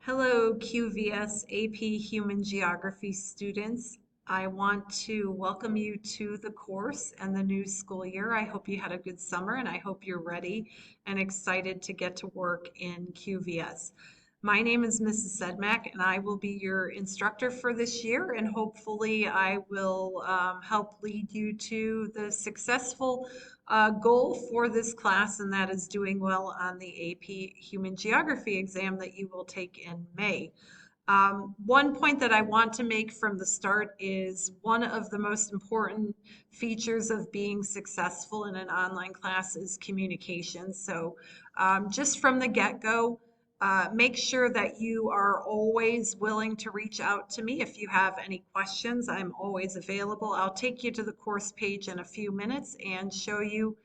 Hello, QVS AP Human Geography students. I want to welcome you to the course and the new school year. I hope you had a good summer and I hope you're ready and excited to get to work in QVS. My name is Mrs. Sedmak and I will be your instructor for this year, and hopefully I will help lead you to the successful goal for this class, and that is doing well on the AP Human Geography exam that you will take in May. One point that I want to make from the start is one of the most important features of being successful in an online class is communication. So just from the get-go, make sure that you are always willing to reach out to me if you have any questions. I'm always available. I'll take you to the course page in a few minutes and show you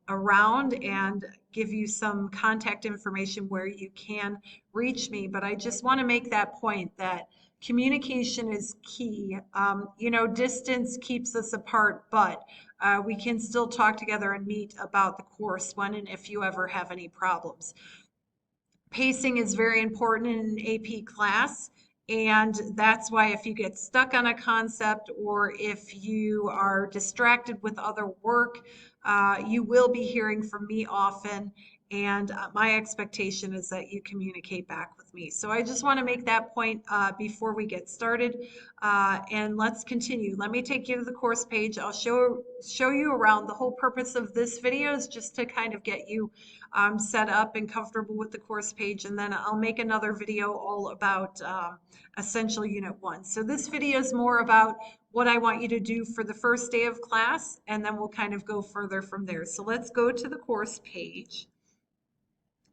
around and give you some contact information where you can reach me. But I just want to make that point that communication is key. Distance keeps us apart, but we can still talk together and meet about the course when and if you ever have any problems. Pacing is very important in an AP class. And that's why if you get stuck on a concept or if you are distracted with other work, you will be hearing from me often. And my expectation is that you communicate back with me. So I just want to make that point before we get started. And let's continue. Let me take you to the course page. I'll show you around. The whole purpose of this video is just to kind of get you set up and comfortable with the course page, and then I'll make another video all about Essential Unit 1. So this video is more about what I want you to do for the first day of class, and then we'll kind of go further from there. So let's go to the course page.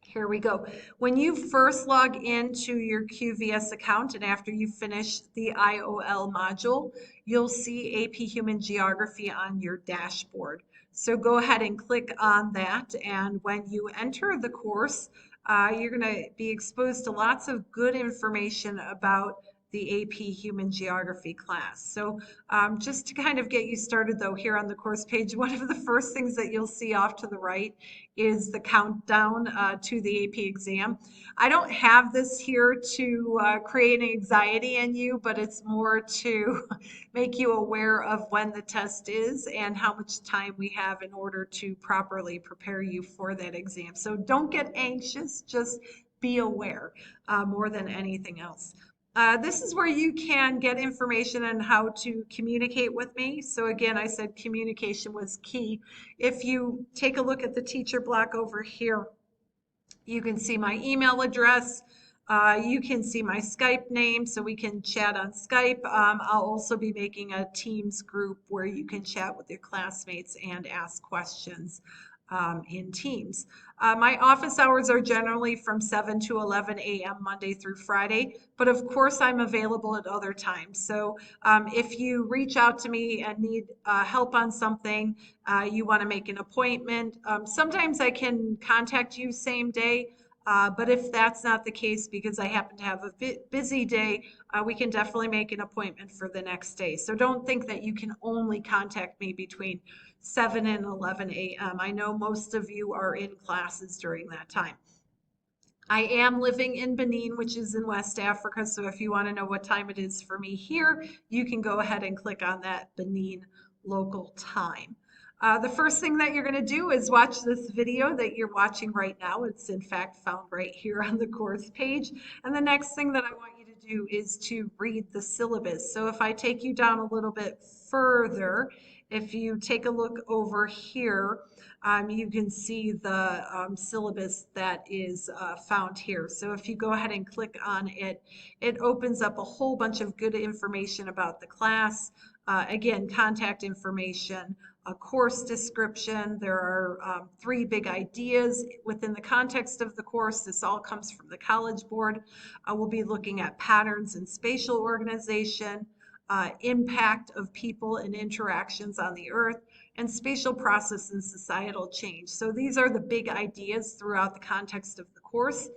Here we go. When you first log into your QVS account and after you finish the IOL module, you'll see AP Human Geography on your dashboard. So go ahead and click on that, and when you enter the course, you're going to be exposed to lots of good information about the AP Human Geography class. So just to kind of get you started though, here on the course page, one of the first things that you'll see off to the right is the countdown to the AP exam. I don't have this here to create an anxiety in you, but it's more to make you aware of when the test is and how much time we have in order to properly prepare you for that exam. So don't get anxious, just be aware more than anything else. This is where you can get information on how to communicate with me. So again, I said communication was key. If you take a look at the teacher block over here, you can see my email address. You can see my Skype name, so we can chat on Skype. I'll also be making a Teams group where you can chat with your classmates and ask questions in Teams. My office hours are generally from 7 to 11 a.m. Monday through Friday, but of course I'm available at other times. So if you reach out to me and need help on something, you want to make an appointment, sometimes I can contact you same day. But if that's not the case, because I happen to have a busy day, we can definitely make an appointment for the next day. So don't think that you can only contact me between 7 and 11 a.m. I know most of you are in classes during that time. I am living in Benin, which is in West Africa, so if you want to know what time it is for me here, you can go ahead and click on that Benin local time. The first thing that you're going to do is watch this video that you're watching right now. It's in fact found right here on the course page. And the next thing that I want you to do is to read the syllabus. So if I take you down a little bit further, if you take a look over here, you can see the syllabus that is found here. So if you go ahead and click on it, it opens up a whole bunch of good information about the class. Again, contact information, a course description. There are 3 big ideas within the context of the course. This all comes from the College Board. We'll be looking at patterns in spatial organization, impact of people and interactions on the earth, and spatial process and societal change. So these are the big ideas throughout the context of the course.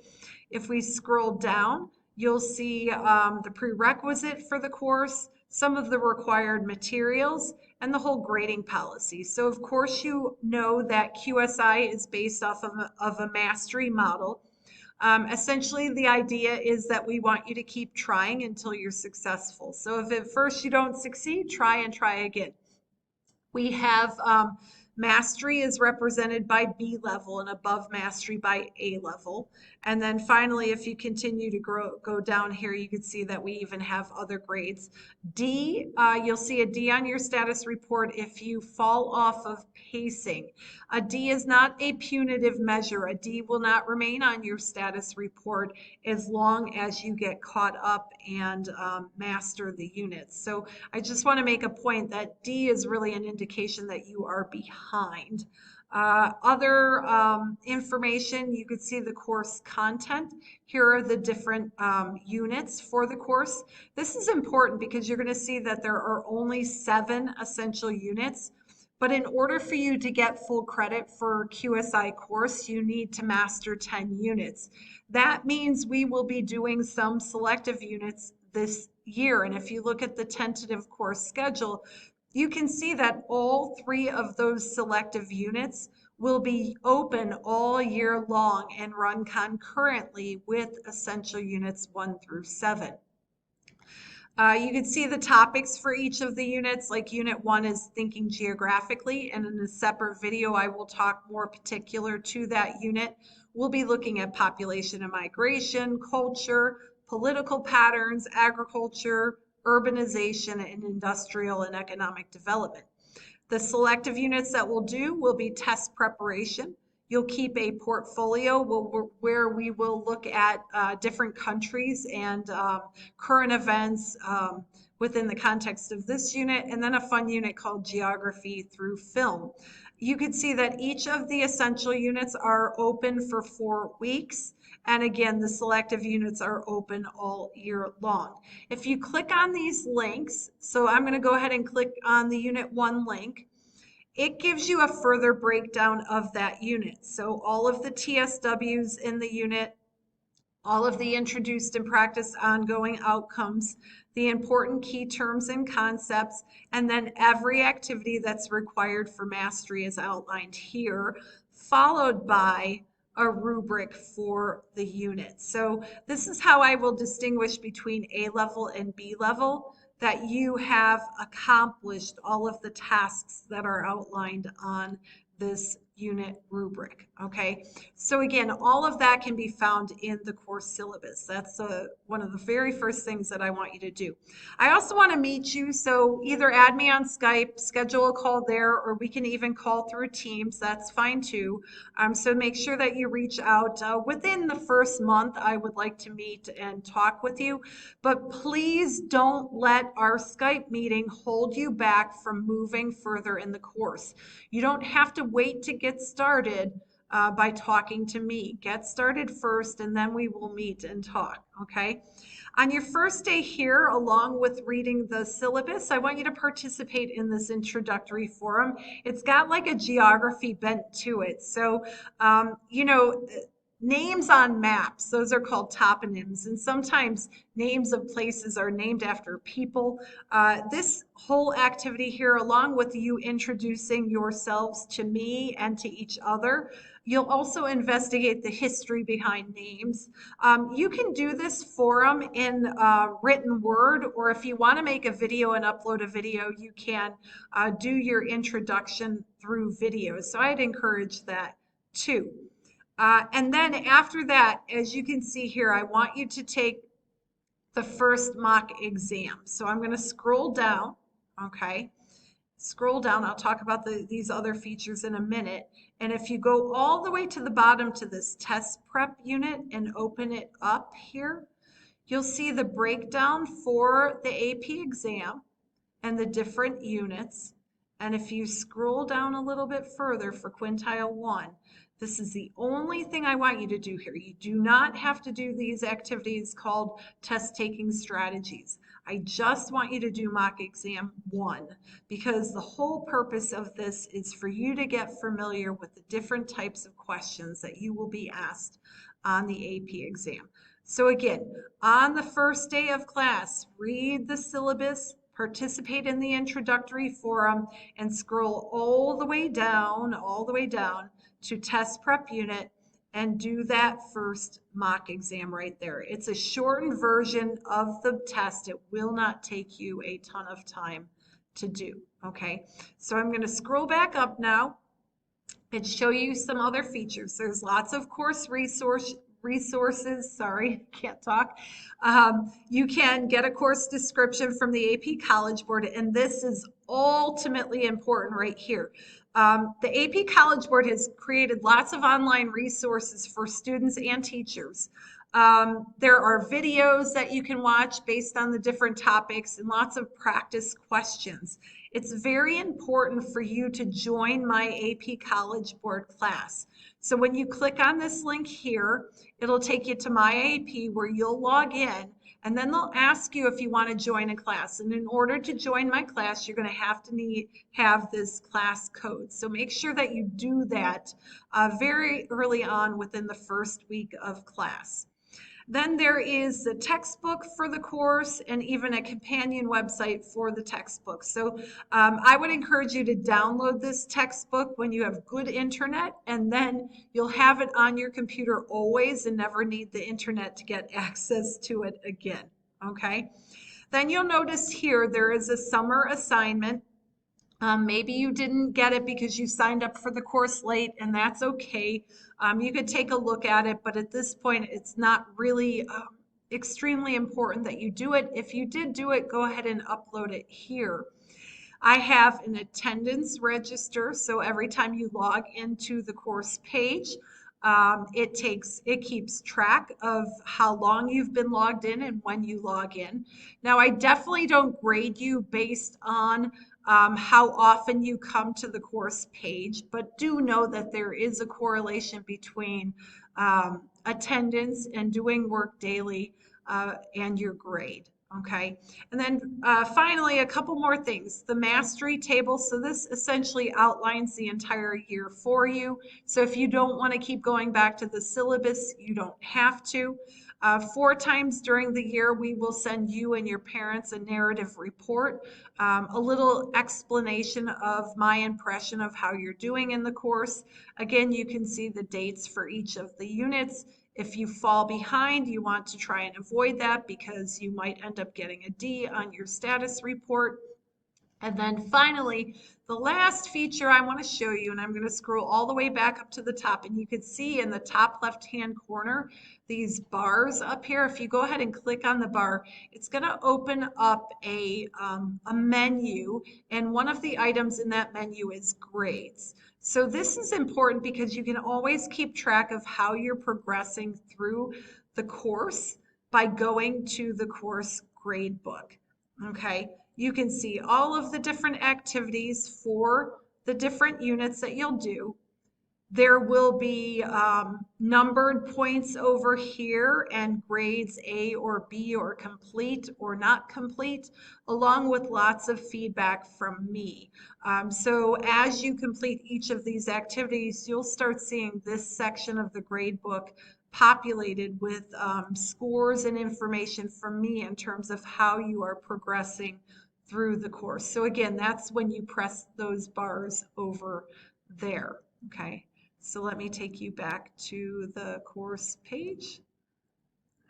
If we scroll down, you'll see the prerequisite for the course, some of the required materials, and the whole grading policy. So of course you know that QSI is based off of a mastery model. Essentially, the idea is that we want you to keep trying until you're successful. So if at first you don't succeed, try and try again. We have mastery is represented by B level and above mastery by A level. And then finally, if you continue to go down here, you can see that we even have other grades. D, you'll see a D on your status report if you fall off of pacing. A D is not a punitive measure. A D will not remain on your status report as long as you get caught up and master the units. So I just want to make a point that D is really an indication that you are behind. Other information, you could see the course content. Here are the different units for the course. This is important because you're going to see that there are only 7 essential units. But in order for you to get full credit for QSI course, you need to master 10 units. That means we will be doing some selective units this year. And if you look at the tentative course schedule, you can see that all 3 of those selective units will be open all year long and run concurrently with essential units 1 through 7. You can see the topics for each of the units, like Unit 1 is thinking geographically, and in a separate video I will talk more particular to that unit. We'll be looking at population and migration, culture, political patterns, agriculture, urbanization, and industrial and economic development. The selective units that we'll do will be test preparation. You'll keep a portfolio where we will look at different countries and current events within the context of this unit, and then a fun unit called Geography through Film. You can see that each of the essential units are open for 4 weeks. And again, the selective units are open all year long. If you click on these links, so I'm going to go ahead and click on the Unit 1 link. It gives you a further breakdown of that unit. So all of the TSWs in the unit, all of the introduced and practiced ongoing outcomes, the important key terms and concepts, and then every activity that's required for mastery is outlined here, followed by a rubric for the unit. So this is how I will distinguish between A level and B level, that you have accomplished all of the tasks that are outlined on this unit rubric. Okay, so again, all of that can be found in the course syllabus. That's one of the very first things that I want you to do. I also want to meet you, so either add me on Skype, schedule a call there, or we can even call through Teams. That's fine too. So make sure that you reach out within the first month. I would like to meet and talk with you, but please don't let our Skype meeting hold you back from moving further in the course. You don't have to wait to get started by talking to me. Get started first, and then we will meet and talk, okay? On your first day here, along with reading the syllabus, I want you to participate in this introductory forum. It's got like a geography bent to it. So, names on maps, those are called toponyms, and sometimes names of places are named after people. This whole activity here, along with you introducing yourselves to me and to each other, you'll also investigate the history behind names. You can do this forum in written word, or if you want to make a video and upload a video, you can do your introduction through video. So I'd encourage that too. And then after that, as you can see here, I want you to take the first mock exam. So I'm going to scroll down, okay? Scroll down. I'll talk about these other features in a minute. And if you go all the way to the bottom to this test prep unit and open it up here, you'll see the breakdown for the AP exam and the different units. And if you scroll down a little bit further for quintile 1, this is the only thing I want you to do here. You do not have to do these activities called test taking strategies. I just want you to do mock exam 1, because the whole purpose of this is for you to get familiar with the different types of questions that you will be asked on the AP exam. So again, on the first day of class, read the syllabus, participate in the introductory forum, and scroll all the way down to test prep unit and do that first mock exam right there. It's a shortened version of the test. It will not take you a ton of time to do. Okay, so I'm going to scroll back up now and show you some other features. There's lots of course resources. Sorry, can't talk. You can get a course description from the AP College Board, and this is ultimately important right here. The AP College Board has created lots of online resources for students and teachers. There are videos that you can watch based on the different topics and lots of practice questions. It's very important for you to join my AP College Board class. So when you click on this link here, it'll take you to my AP where you'll log in, and then they'll ask you if you want to join a class. And in order to join my class, you're going to have this class code. So make sure that you do that very early on within the first week of class. Then there is the textbook for the course and even a companion website for the textbook. So I would encourage you to download this textbook when you have good internet, and then you'll have it on your computer always and never need the internet to get access to it again. Okay. Then you'll notice here there is a summer assignment. Maybe you didn't get it because you signed up for the course late, and that's okay. You could take a look at it, but at this point, it's not really extremely important that you do it. If you did do it, go ahead and upload it here. I have an attendance register, so every time you log into the course page, it keeps track of how long you've been logged in and when you log in. Now, I definitely don't grade you based on how often you come to the course page, but do know that there is a correlation between attendance and doing work daily and your grade. Okay, and then finally, a couple more things. The mastery table. So this essentially outlines the entire year for you. So if you don't want to keep going back to the syllabus, you don't have to. 4 times during the year, we will send you and your parents a narrative report, a little explanation of my impression of how you're doing in the course. Again, you can see the dates for each of the units. If you fall behind, you want to try and avoid that because you might end up getting a D on your status report. And then finally, the last feature I want to show you, and I'm going to scroll all the way back up to the top, and you can see in the top left-hand corner, these bars up here. If you go ahead and click on the bar, it's going to open up a menu, and one of the items in that menu is grades. So this is important because you can always keep track of how you're progressing through the course by going to the course grade book. Okay, you can see all of the different activities for the different units that you'll do. There will be numbered points over here and grades A or B or complete or not complete, along with lots of feedback from me. So as you complete each of these activities, you'll start seeing this section of the grade book populated with scores and information from me in terms of how you are progressing through the course. So again, that's when you press those bars over there. Okay, so let me take you back to the course page.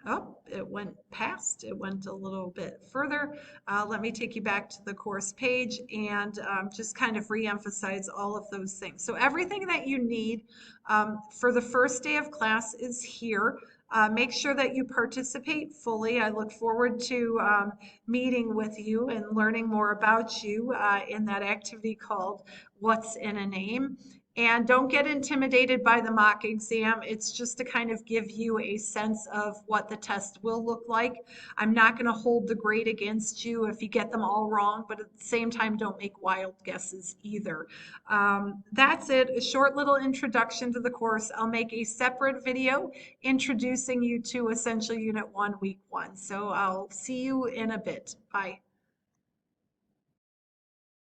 Oh, it went past, it went a little bit further. Let me take you back to the course page and just kind of re-emphasize all of those things. So everything that you need for the first day of class is here. Make sure that you participate fully. I look forward to meeting with you and learning more about you in that activity called What's in a Name. And don't get intimidated by the mock exam. It's just to kind of give you a sense of what the test will look like. I'm not going to hold the grade against you if you get them all wrong, but at the same time, don't make wild guesses either. That's it, a short little introduction to the course. I'll make a separate video introducing you to Essential Unit 1, Week 1. So I'll see you in a bit. Bye.